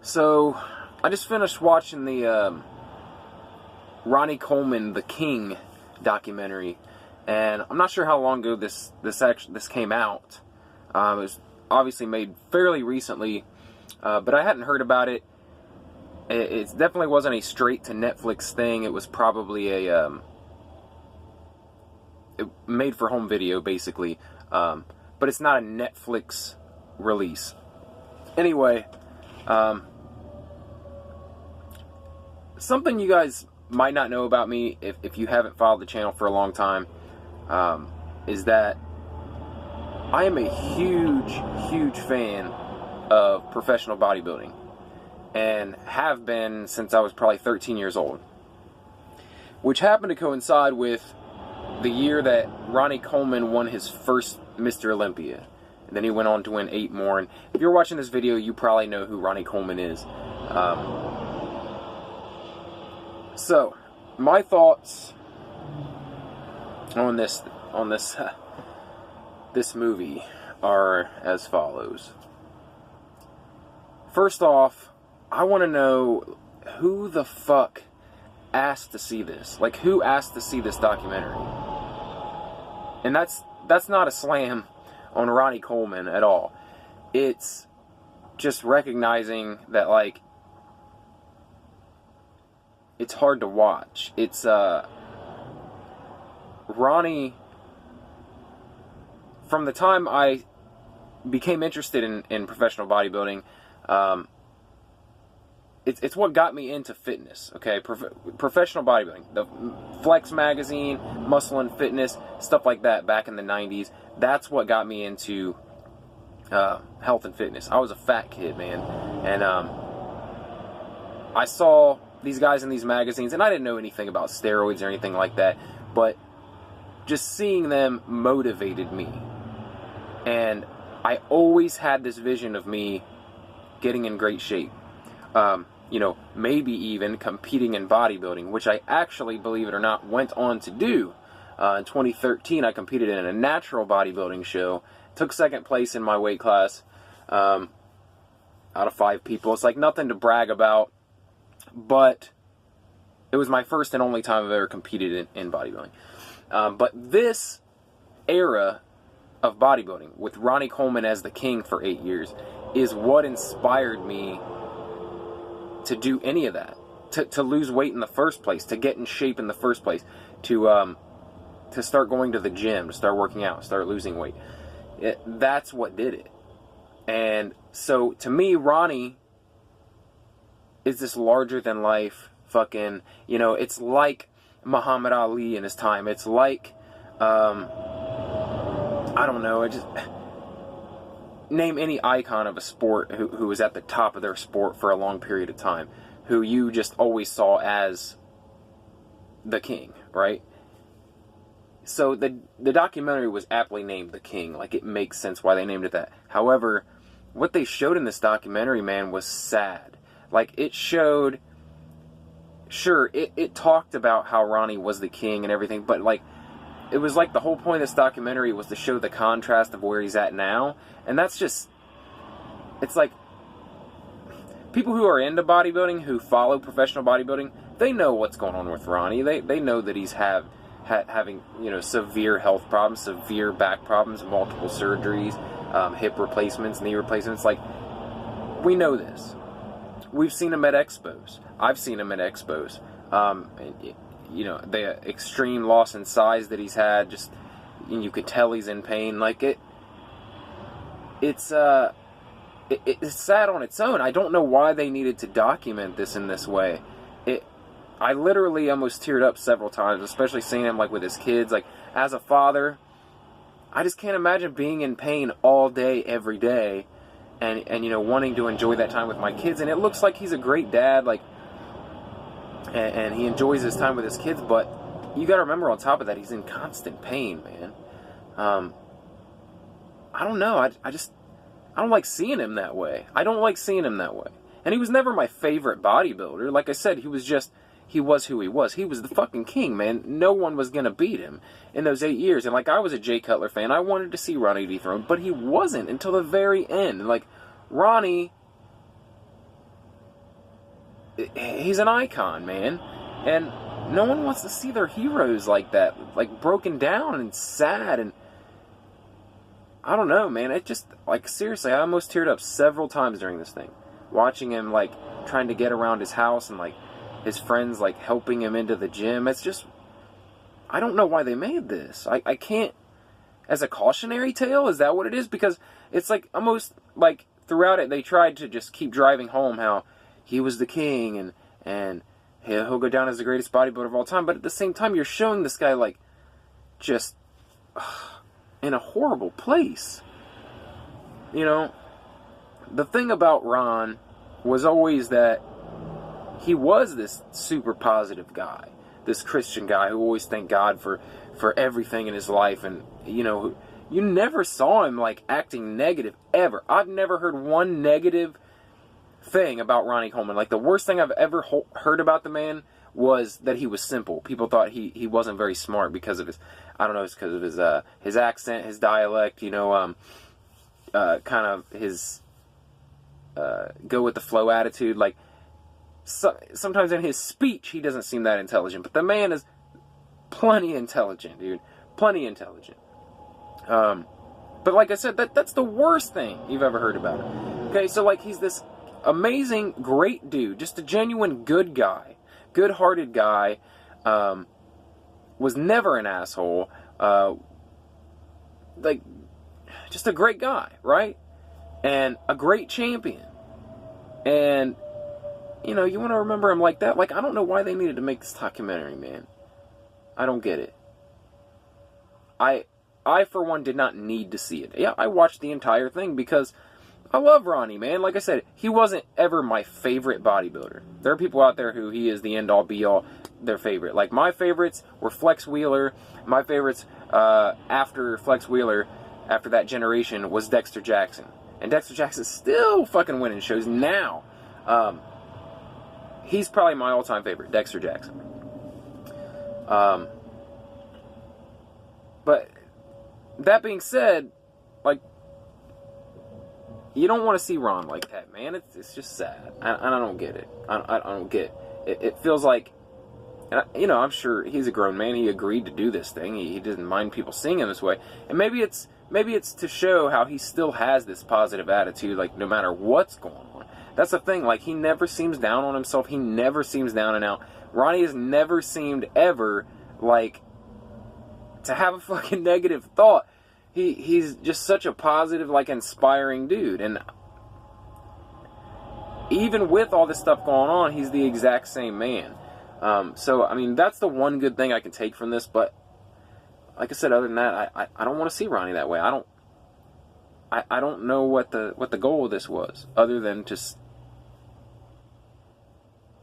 So, I just finished watching the Ronnie Coleman, The King documentary, and I'm not sure how long ago this came out. It was obviously made fairly recently, but I hadn't heard about it. It definitely wasn't a straight to Netflix thing. It was probably a made for home video, basically, but it's not a Netflix release. Anyway, something you guys might not know about me, if you haven't followed the channel for a long time, is that I am a huge fan of professional bodybuilding, and have been since I was probably 13 years old, which happened to coincide with the year that Ronnie Coleman won his first Mr. Olympia. And then he went on to win 8 more, and if you're watching this video, you probably know who Ronnie Coleman is. So, my thoughts on this movie are as follows. First off, I want to know who the fuck asked to see this. Like, who asked to see this documentary? And that's not a slam on Ronnie Coleman at all. It's just recognizing that, like, it's hard to watch. It's Ronnie, from the time I became interested in professional bodybuilding, it's what got me into fitness, okay? Professional bodybuilding, the Flex magazine, Muscle and Fitness, stuff like that back in the 90s. That's what got me into health and fitness. I was a fat kid, man, and I saw these guys in these magazines, and I didn't know anything about steroids or anything like that, but just seeing them motivated me. And I always had this vision of me getting in great shape. You know, maybe even competing in bodybuilding, which I actually, believe it or not, went on to do. In 2013, I competed in a natural bodybuilding show, took second place in my weight class, out of 5 people. It's like nothing to brag about, but it was my first and only time I've ever competed in bodybuilding. But this era of bodybuilding, with Ronnie Coleman as the king for 8 years, is what inspired me to do any of that, to lose weight in the first place, to get in shape in the first place, to start going to the gym, to start working out, start losing weight. That's what did it. And so, to me, Ronnie is this larger-than-life fucking, you know, it's like Muhammad Ali in his time. It's like, I don't know, name any icon of a sport who was at the top of their sport for a long period of time, who you just always saw as the king, right? So the documentary was aptly named The King. Like, it makes sense why they named it that. However, what they showed in this documentary, man, was sad. Like, it showed, sure, it talked about how Ronnie was the king and everything, but, like, it was like the whole point of this documentary was to show the contrast of where he's at now. And that's just, it's like, people who are into bodybuilding, who follow professional bodybuilding, they know what's going on with Ronnie. They know that he's having, you know, severe health problems, severe back problems, multiple surgeries, hip replacements, knee replacements. Like, we know this. We've seen him at expos. I've seen him at expos. You know, the extreme loss in size that he's had, just, you could tell he's in pain. Like, it's sad on its own. I don't know why they needed to document this in this way. I literally almost teared up several times, especially seeing him, like, with his kids. Like, as a father, I just can't imagine being in pain all day, every day, and you know, wanting to enjoy that time with my kids. And it looks like he's a great dad, like, and he enjoys his time with his kids, but you gotta remember, on top of that, he's in constant pain, man. I don't know, I don't like seeing him that way. I don't like seeing him that way. And he was never my favorite bodybuilder. Like I said, he was who he was. He was the fucking king, man. No one was gonna beat him in those 8 years. And, like, I was a Jay Cutler fan. I wanted to see Ronnie dethroned, but he wasn't until the very end. And, like, Ronnie he's an icon, man. And no one wants to see their heroes like that, like broken down and sad. And I don't know, man. It just, like, seriously, I almost teared up several times during this thing. Watching him, like, trying to get around his house and, like, his friends, like, helping him into the gym. It's just, I don't know why they made this. I can't, as a cautionary tale, is that what it is? Because it's, like, almost, like, throughout it, they tried to just keep driving home how he was the king and he'll go down as the greatest bodybuilder of all time. But at the same time, you're showing this guy, like, just in a horrible place. You know, the thing about Ron was always that he was this super positive guy, this Christian guy who always thanked God for everything in his life. And, you know, you never saw him, like, acting negative, ever. I've never heard one negative thing about Ronnie Coleman. Like, the worst thing I've ever heard about the man was that he was simple. People thought he wasn't very smart because of his, I don't know, it's because of his accent, his dialect, you know, kind of his go with the flow attitude. Like, sometimes in his speech, he doesn't seem that intelligent. But the man is plenty intelligent, dude. Plenty intelligent. But like I said, that's the worst thing you've ever heard about him. Okay, so, like, he's this amazing, great dude. Just a genuine good guy. Good-hearted guy. Was never an asshole. Like, just a great guy, right? And a great champion. And, you know, you want to remember him like that? Like, I don't know why they needed to make this documentary, man. I don't get it. I, for one, did not need to see it. Yeah, I watched the entire thing because I love Ronnie, man. Like I said, he wasn't ever my favorite bodybuilder. There are people out there who he is the end-all, be-all, their favorite. Like, my favorites were Flex Wheeler. My favorites after Flex Wheeler, after that generation, was Dexter Jackson. And Dexter Jackson's still fucking winning shows now. He's probably my all-time favorite, Dexter Jackson. But that being said, like, you don't want to see Ron like that, man. It's just sad. I don't get it. I don't get it. It feels like, you know, I'm sure he's a grown man. He agreed to do this thing. He didn't mind people seeing him this way. And maybe it's to show how he still has this positive attitude, like, no matter what's going on. That's the thing. Like, he never seems down on himself. He never seems down and out. Ronnie has never seemed ever, like, to have a fucking negative thought. He's just such a positive, like, inspiring dude. And even with all this stuff going on, he's the exact same man. So, I mean, that's the one good thing I can take from this. But, like I said, other than that, I don't want to see Ronnie that way. I don't know what the goal of this was, other than just,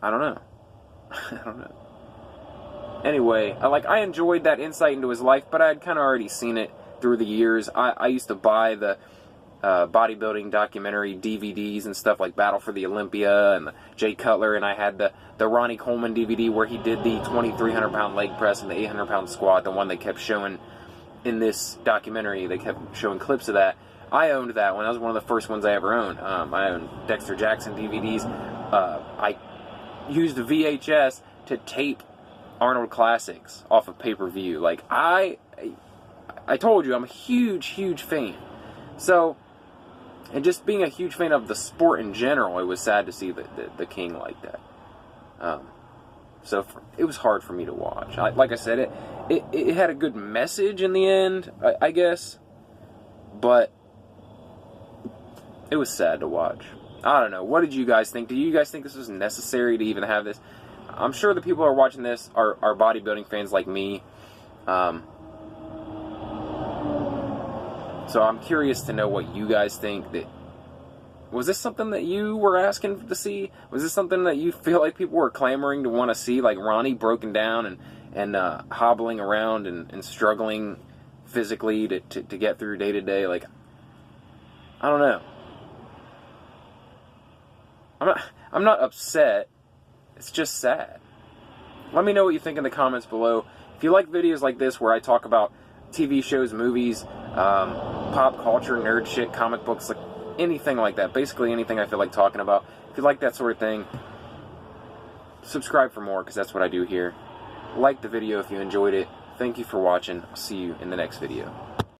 I don't know. I don't know. Anyway, I enjoyed that insight into his life, but I had kind of already seen it through the years. I used to buy the bodybuilding documentary DVDs and stuff, like Battle for the Olympia and the Jay Cutler, and I had the Ronnie Coleman DVD where he did the 2,300-pound leg press and the 800-pound squat, the one they kept showing in this documentary. They kept showing clips of that. I owned that one. That was one of the first ones I ever owned. I owned Dexter Jackson DVDs. I used the VHS to tape Arnold Classics off of pay-per-view. Like, I told you, I'm a huge fan. So, and just being a huge fan of the sport in general, it was sad to see the King like that. So it was hard for me to watch. Like I said, it had a good message in the end, I guess, but it was sad to watch. I don't know. What did you guys think? Do you guys think this was necessary to even have this? I'm sure the people who are watching this are bodybuilding fans like me. So I'm curious to know what you guys think. Was this something that you were asking to see? Was this something that you feel like people were clamoring to want to see? Like Ronnie broken down and hobbling around and struggling physically to get through day to day? Like, I don't know. I'm not upset. It's just sad. Let me know what you think in the comments below. If you like videos like this where I talk about TV shows, movies, pop culture, nerd shit, comic books, like anything like that. Basically anything I feel like talking about. If you like that sort of thing, subscribe for more, because that's what I do here. Like the video if you enjoyed it. Thank you for watching. I'll see you in the next video.